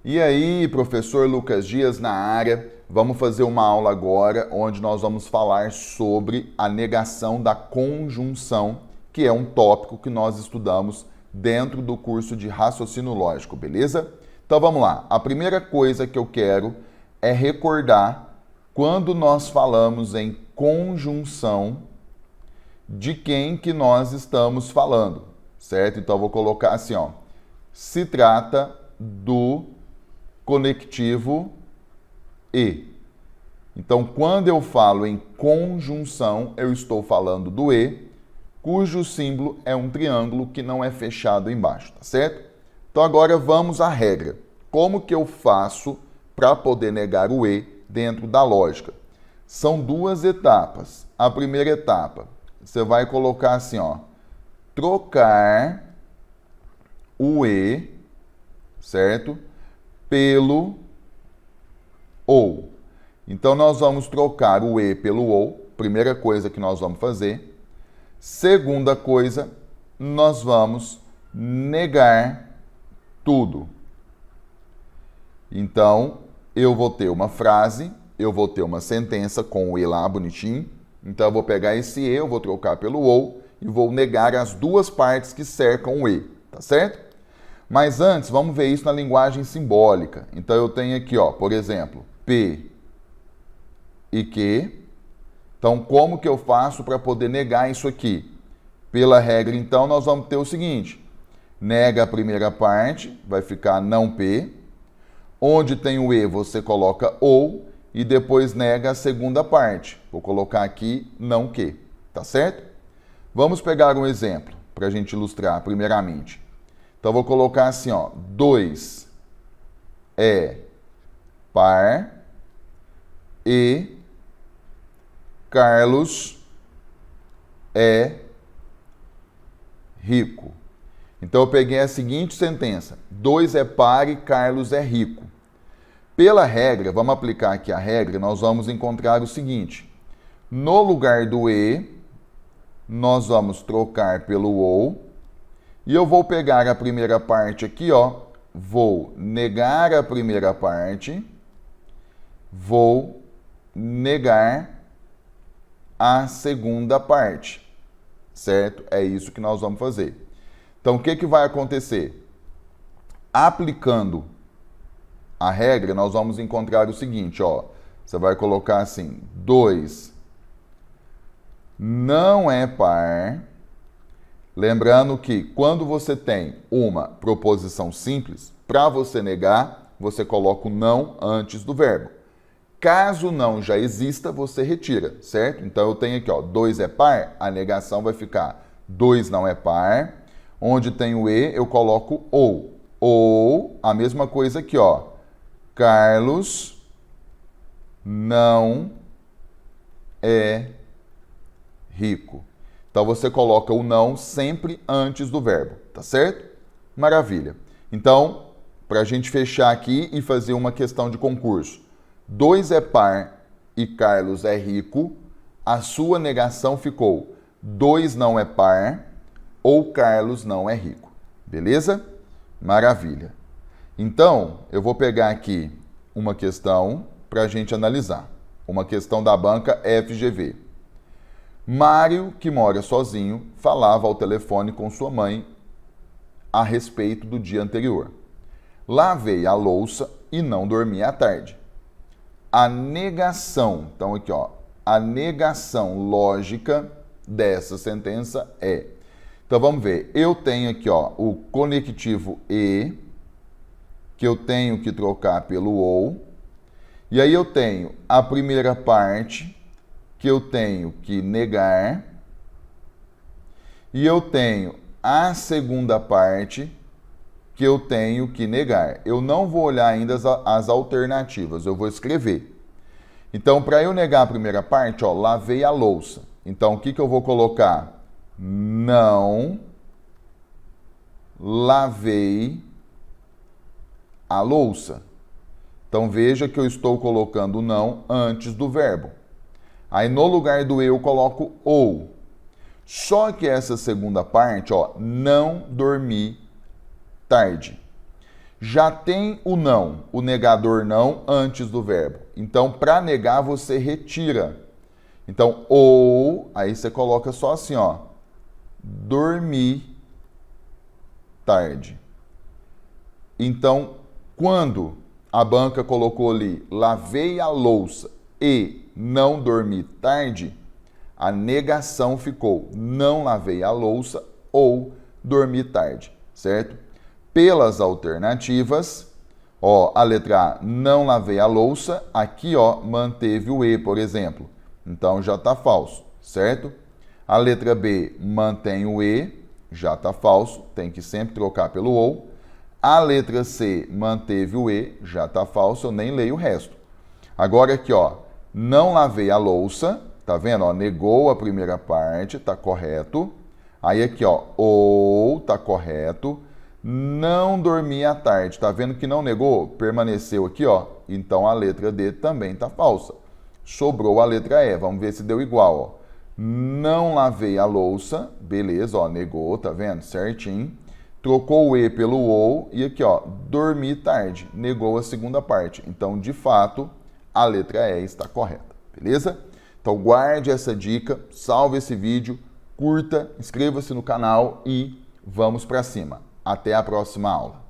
E aí, professor Lucas Dias na área. Vamos fazer uma aula agora onde nós vamos falar sobre a negação da conjunção, que é um tópico que nós estudamos dentro do curso de raciocínio lógico, beleza? Então vamos lá. A primeira coisa que eu quero é recordar quando nós falamos em conjunção de quem que nós estamos falando, certo? Então eu vou colocar assim, ó. Se trata do conectivo e. Então, quando eu falo em conjunção, eu estou falando do e, cujo símbolo é um triângulo que não é fechado embaixo, tá certo? Então, agora vamos à regra. Como que eu faço para poder negar o e dentro da lógica? São duas etapas. A primeira etapa, você vai colocar assim, ó, trocar o e, certo? Pelo ou. Então, nós vamos trocar o e pelo ou, primeira coisa que nós vamos fazer. Segunda coisa, nós vamos negar tudo. Então, eu vou ter uma frase, eu vou ter uma sentença com o e lá bonitinho. Então, eu vou pegar esse e, eu vou trocar pelo ou e vou negar as duas partes que cercam o e, tá certo? Mas antes, vamos ver isso na linguagem simbólica. Então, eu tenho aqui, ó, por exemplo, P e Q. Então, como que eu faço para poder negar isso aqui? Pela regra, então, nós vamos ter o seguinte. Nega a primeira parte, vai ficar não P. Onde tem o E, você coloca ou. E depois nega a segunda parte. Vou colocar aqui não Q. Tá certo? Vamos pegar um exemplo para a gente ilustrar primeiramente. Então, vou colocar assim, ó, 2 é par e Carlos é rico. Então, eu peguei a seguinte sentença. 2 é par e Carlos é rico. Pela regra, vamos aplicar aqui a regra, nós vamos encontrar o seguinte. No lugar do e, nós vamos trocar pelo ou. E eu vou pegar a primeira parte aqui, ó, vou negar a primeira parte, vou negar a segunda parte, certo? É isso que nós vamos fazer. Então, o que que vai acontecer? Aplicando a regra, nós vamos encontrar o seguinte, ó, você vai colocar assim, 2 não é par. Lembrando que quando você tem uma proposição simples, para você negar, você coloca o não antes do verbo. Caso o não já exista, você retira, certo? Então eu tenho aqui, ó, 2 é par, a negação vai ficar 2 não é par. Onde tem o e, eu coloco ou. Ou, a mesma coisa aqui, ó. Carlos não é rico. Então, você coloca o não sempre antes do verbo, tá certo? Maravilha. Então, para a gente fechar aqui e fazer uma questão de concurso. 2 é par e Carlos é rico. A sua negação ficou 2 não é par ou Carlos não é rico. Beleza? Maravilha. Então, eu vou pegar aqui uma questão para a gente analisar. Uma questão da banca FGV. Mário, que mora sozinho, falava ao telefone com sua mãe a respeito do dia anterior. Lavei a louça e não dormi à tarde. A negação, então aqui ó, a negação lógica dessa sentença é. Então vamos ver, eu tenho aqui ó, o conectivo e, que eu tenho que trocar pelo ou, e aí eu tenho a primeira parte, que eu tenho que negar, e eu tenho a segunda parte, que eu tenho que negar. Eu não vou olhar ainda as alternativas, eu vou escrever. Então, para eu negar a primeira parte, ó, lavei a louça. Então, o que que eu vou colocar? Não lavei a louça. Então, veja que eu estou colocando o não antes do verbo. Aí, no lugar do eu coloco ou. Só que essa segunda parte, ó, não dormi tarde. Já tem o não, o negador não, antes do verbo. Então, para negar, você retira. Então, ou, aí você coloca só assim, ó. Dormi tarde. Então, quando a banca colocou ali, lavei a louça e não dormi tarde, a negação ficou, não lavei a louça ou dormi tarde, certo? Pelas alternativas, ó, a letra A, não lavei a louça, aqui, ó, manteve o E, por exemplo. Então, já está falso, certo? A letra B, mantém o E, já está falso, tem que sempre trocar pelo ou. A letra C, manteve o E, já está falso, eu nem leio o resto. Agora aqui, ó, não lavei a louça, tá vendo? Ó, negou a primeira parte, tá correto. Aí aqui, ó, ou, tá correto. Não dormi à tarde, tá vendo que não negou? Permaneceu aqui, ó. Então a letra D também tá falsa. Sobrou a letra E, vamos ver se deu igual, ó. Não lavei a louça, beleza, ó, negou, tá vendo? Certinho. Trocou o E pelo ou e aqui, ó, dormi tarde, negou a segunda parte. Então, de fato, a letra E está correta, beleza? Então, guarde essa dica, salve esse vídeo, curta, inscreva-se no canal e vamos para cima. Até a próxima aula.